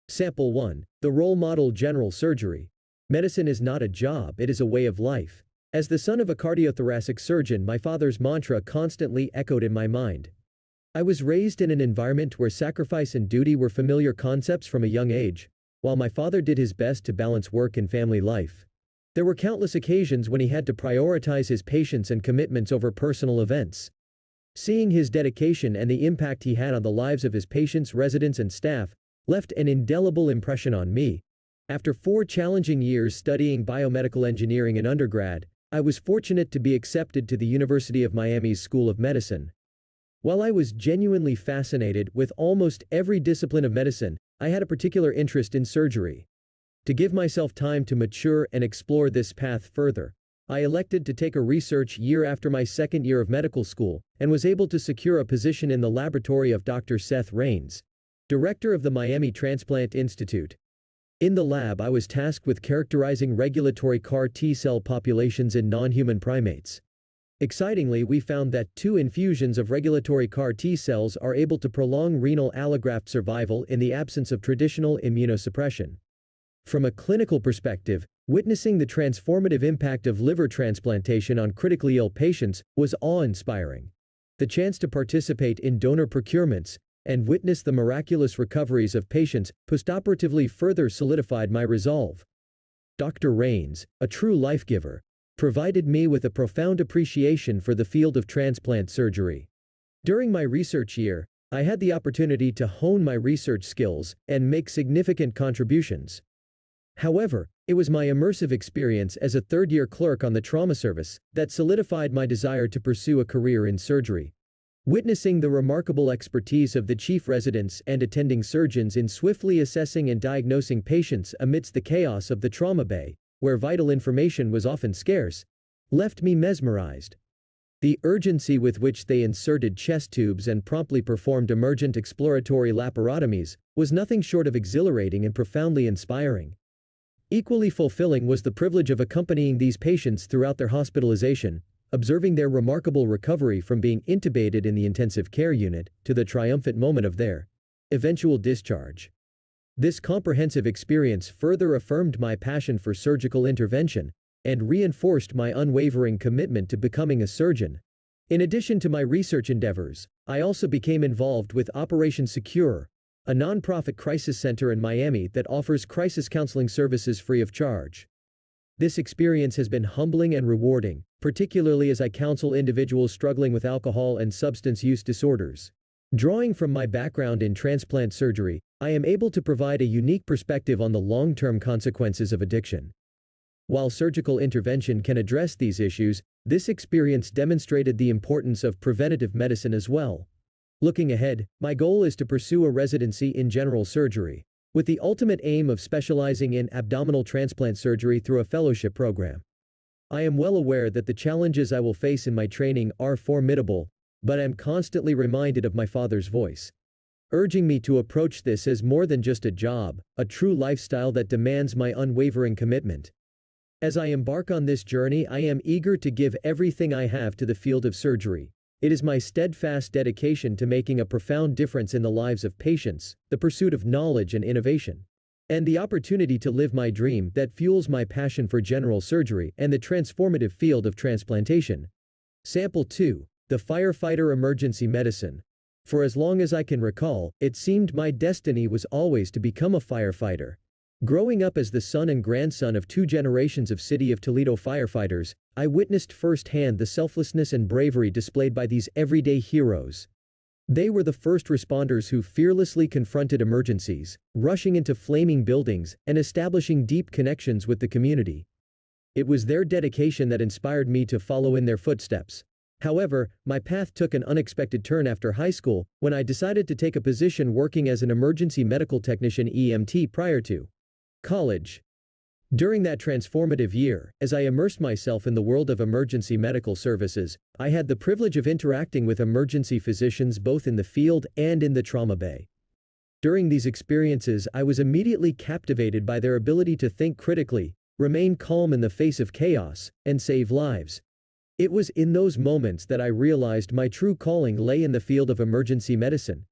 Sample 1. The role model: general surgery. Medicine is not a job, it is a way of life. As the son of a cardiothoracic surgeon, my father's mantra constantly echoed in my mind. I was raised in an environment where sacrifice and duty were familiar concepts from a young age, while my father did his best to balance work and family life. There were countless occasions when he had to prioritize his patients and commitments over personal events. Seeing his dedication and the impact he had on the lives of his patients, residents, and staff left an indelible impression on me. After 4 challenging years studying biomedical engineering in undergrad, I was fortunate to be accepted to the University of Miami's School of Medicine. While I was genuinely fascinated with almost every discipline of medicine, I had a particular interest in surgery. To give myself time to mature and explore this path further, I elected to take a research year after my second year of medical school and was able to secure a position in the laboratory of Dr. Seth Raines, director of the Miami Transplant Institute. In the lab, I was tasked with characterizing regulatory CAR T-cell populations in non-human primates. Excitingly, we found that 2 infusions of regulatory CAR T-cells are able to prolong renal allograft survival in the absence of traditional immunosuppression. From a clinical perspective, witnessing the transformative impact of liver transplantation on critically ill patients was awe-inspiring. The chance to participate in donor procurements and witness the miraculous recoveries of patients postoperatively further solidified my resolve. Dr. Raines, a true life-giver, provided me with a profound appreciation for the field of transplant surgery. During my research year, I had the opportunity to hone my research skills and make significant contributions. However, it was my immersive experience as a third-year clerk on the trauma service that solidified my desire to pursue a career in surgery. Witnessing the remarkable expertise of the chief residents and attending surgeons in swiftly assessing and diagnosing patients amidst the chaos of the trauma bay, where vital information was often scarce, left me mesmerized. The urgency with which they inserted chest tubes and promptly performed emergent exploratory laparotomies was nothing short of exhilarating and profoundly inspiring. Equally fulfilling was the privilege of accompanying these patients throughout their hospitalization, observing their remarkable recovery from being intubated in the intensive care unit to the triumphant moment of their eventual discharge. This comprehensive experience further affirmed my passion for surgical intervention and reinforced my unwavering commitment to becoming a surgeon. In addition to my research endeavors, I also became involved with Operation Secure, a nonprofit crisis center in Miami that offers crisis counseling services free of charge. This experience has been humbling and rewarding, particularly as I counsel individuals struggling with alcohol and substance use disorders. Drawing from my background in transplant surgery, I am able to provide a unique perspective on the long-term consequences of addiction. While surgical intervention can address these issues, this experience demonstrated the importance of preventative medicine as well. Looking ahead, my goal is to pursue a residency in general surgery, with the ultimate aim of specializing in abdominal transplant surgery through a fellowship program. I am well aware that the challenges I will face in my training are formidable, but I am constantly reminded of my father's voice, urging me to approach this as more than just a job, a true lifestyle that demands my unwavering commitment. As I embark on this journey, I am eager to give everything I have to the field of surgery. It is my steadfast dedication to making a profound difference in the lives of patients, the pursuit of knowledge and innovation, and the opportunity to live my dream that fuels my passion for general surgery and the transformative field of transplantation. Sample 2. The Firefighter: emergency medicine. For as long as I can recall, it seemed my destiny was always to become a firefighter. Growing up as the son and grandson of 2 generations of City of Toledo firefighters, I witnessed firsthand the selflessness and bravery displayed by these everyday heroes. They were the first responders who fearlessly confronted emergencies, rushing into flaming buildings and establishing deep connections with the community. It was their dedication that inspired me to follow in their footsteps. However, my path took an unexpected turn after high school, when I decided to take a position working as an emergency medical technician (EMT) prior to college. During that transformative year, as I immersed myself in the world of emergency medical services, I had the privilege of interacting with emergency physicians both in the field and in the trauma bay. During these experiences, I was immediately captivated by their ability to think critically, remain calm in the face of chaos, and save lives. It was in those moments that I realized my true calling lay in the field of emergency medicine.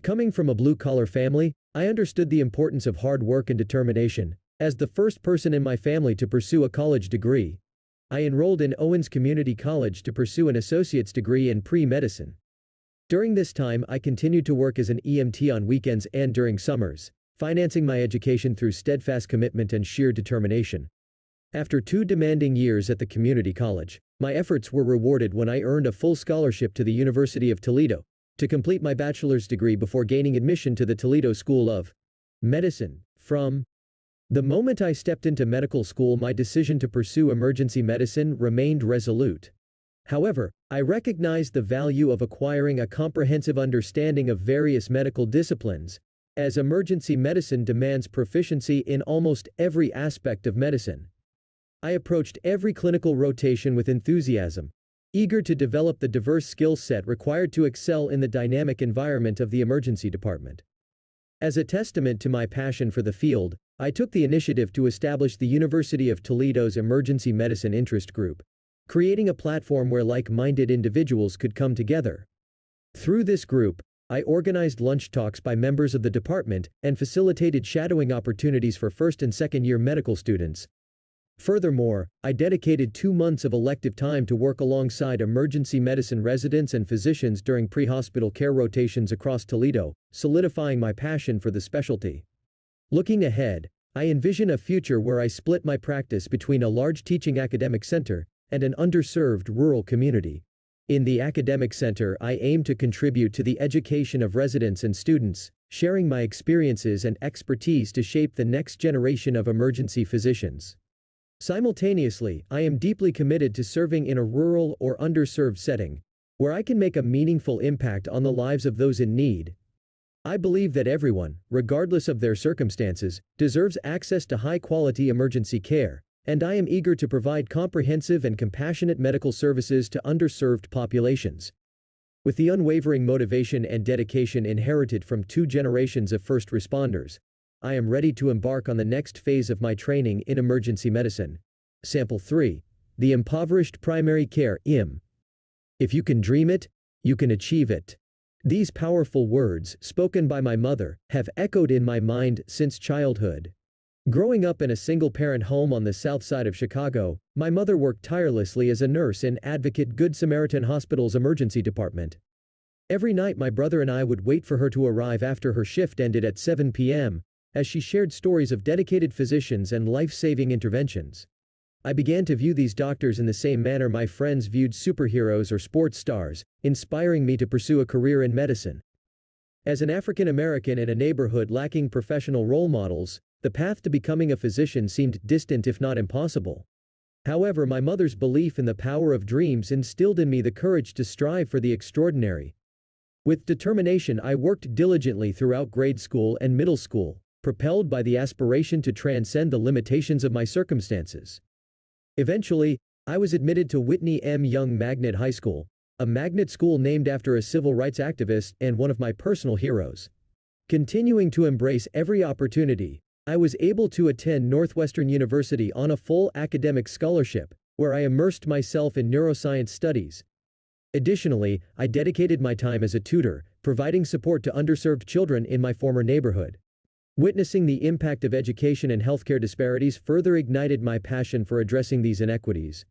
Coming from a blue-collar family, I understood the importance of hard work and determination. As the first person in my family to pursue a college degree, I enrolled in Owens Community College to pursue an associate's degree in pre-medicine. During this time, I continued to work as an EMT on weekends and during summers, financing my education through steadfast commitment and sheer determination. After 2 demanding years at the community college, my efforts were rewarded when I earned a full scholarship to the University of Toledo to complete my bachelor's degree before gaining admission to the Toledo School of Medicine. From the moment I stepped into medical school, my decision to pursue emergency medicine remained resolute. However, I recognized the value of acquiring a comprehensive understanding of various medical disciplines, as emergency medicine demands proficiency in almost every aspect of medicine. I approached every clinical rotation with enthusiasm, eager to develop the diverse skill set required to excel in the dynamic environment of the emergency department. As a testament to my passion for the field, I took the initiative to establish the University of Toledo's Emergency Medicine Interest Group, creating a platform where like-minded individuals could come together. Through this group, I organized lunch talks by members of the department and facilitated shadowing opportunities for first and second-year medical students. Furthermore, I dedicated 2 months of elective time to work alongside emergency medicine residents and physicians during pre-hospital care rotations across Toledo, solidifying my passion for the specialty. Looking ahead, I envision a future where I split my practice between a large teaching academic center and an underserved rural community. In the academic center, I aim to contribute to the education of residents and students, sharing my experiences and expertise to shape the next generation of emergency physicians. Simultaneously, I am deeply committed to serving in a rural or underserved setting, where I can make a meaningful impact on the lives of those in need. I believe that everyone, regardless of their circumstances, deserves access to high-quality emergency care, and I am eager to provide comprehensive and compassionate medical services to underserved populations. With the unwavering motivation and dedication inherited from 2 generations of first responders, I am ready to embark on the next phase of my training in emergency medicine. Sample 3. The Impoverished Primary Care (IM). If you can dream it, you can achieve it. These powerful words, spoken by my mother, have echoed in my mind since childhood. Growing up in a single-parent home on the south side of Chicago, my mother worked tirelessly as a nurse in Advocate Good Samaritan Hospital's emergency department. Every night my brother and I would wait for her to arrive after her shift ended at 7 p.m., as she shared stories of dedicated physicians and life-saving interventions. I began to view these doctors in the same manner my friends viewed superheroes or sports stars, inspiring me to pursue a career in medicine. As an African American in a neighborhood lacking professional role models, the path to becoming a physician seemed distant if not impossible. However, my mother's belief in the power of dreams instilled in me the courage to strive for the extraordinary. With determination, I worked diligently throughout grade school and middle school, propelled by the aspiration to transcend the limitations of my circumstances. Eventually, I was admitted to Whitney M. Young Magnet High School, a magnet school named after a civil rights activist and one of my personal heroes. Continuing to embrace every opportunity, I was able to attend Northwestern University on a full academic scholarship, where I immersed myself in neuroscience studies. Additionally, I dedicated my time as a tutor, providing support to underserved children in my former neighborhood. Witnessing the impact of education and healthcare disparities further ignited my passion for addressing these inequities.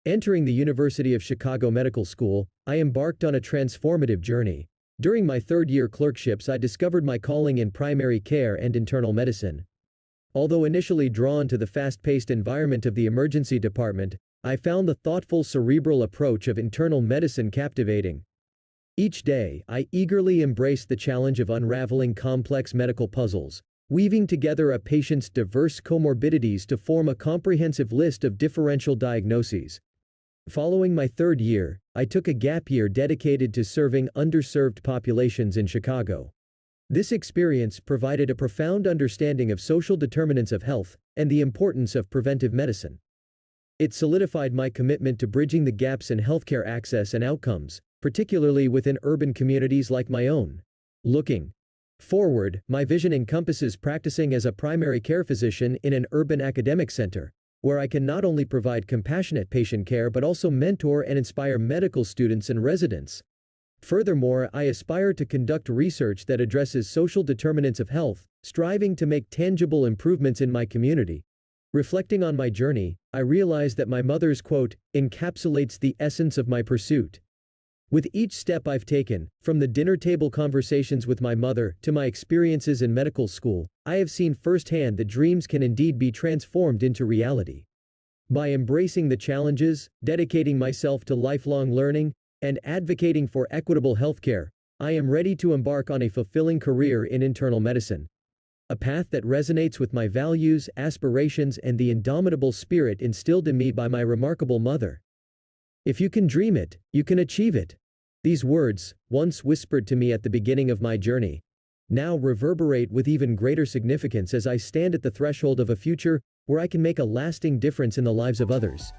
Entering the University of Chicago Medical School, I embarked on a transformative journey. During my third-year clerkships, I discovered my calling in primary care and internal medicine. Although initially drawn to the fast-paced environment of the emergency department, I found the thoughtful cerebral approach of internal medicine captivating. Each day, I eagerly embraced the challenge of unraveling complex medical puzzles, weaving together a patient's diverse comorbidities to form a comprehensive list of differential diagnoses. Following my third year, I took a gap year dedicated to serving underserved populations in Chicago. This experience provided a profound understanding of social determinants of health and the importance of preventive medicine. It solidified my commitment to bridging the gaps in healthcare access and outcomes, particularly within urban communities like my own. Looking forward, my vision encompasses practicing as a primary care physician in an urban academic center, where I can not only provide compassionate patient care but also mentor and inspire medical students and residents. Furthermore, I aspire to conduct research that addresses social determinants of health, striving to make tangible improvements in my community. Reflecting on my journey, I realize that my mother's quote encapsulates the essence of my pursuit. With each step I've taken, from the dinner table conversations with my mother to my experiences in medical school, I have seen firsthand that dreams can indeed be transformed into reality. By embracing the challenges, dedicating myself to lifelong learning, and advocating for equitable healthcare, I am ready to embark on a fulfilling career in internal medicine. A path that resonates with my values, aspirations, and the indomitable spirit instilled in me by my remarkable mother. If you can dream it, you can achieve it. These words, once whispered to me at the beginning of my journey, now reverberate with even greater significance as I stand at the threshold of a future where I can make a lasting difference in the lives of others.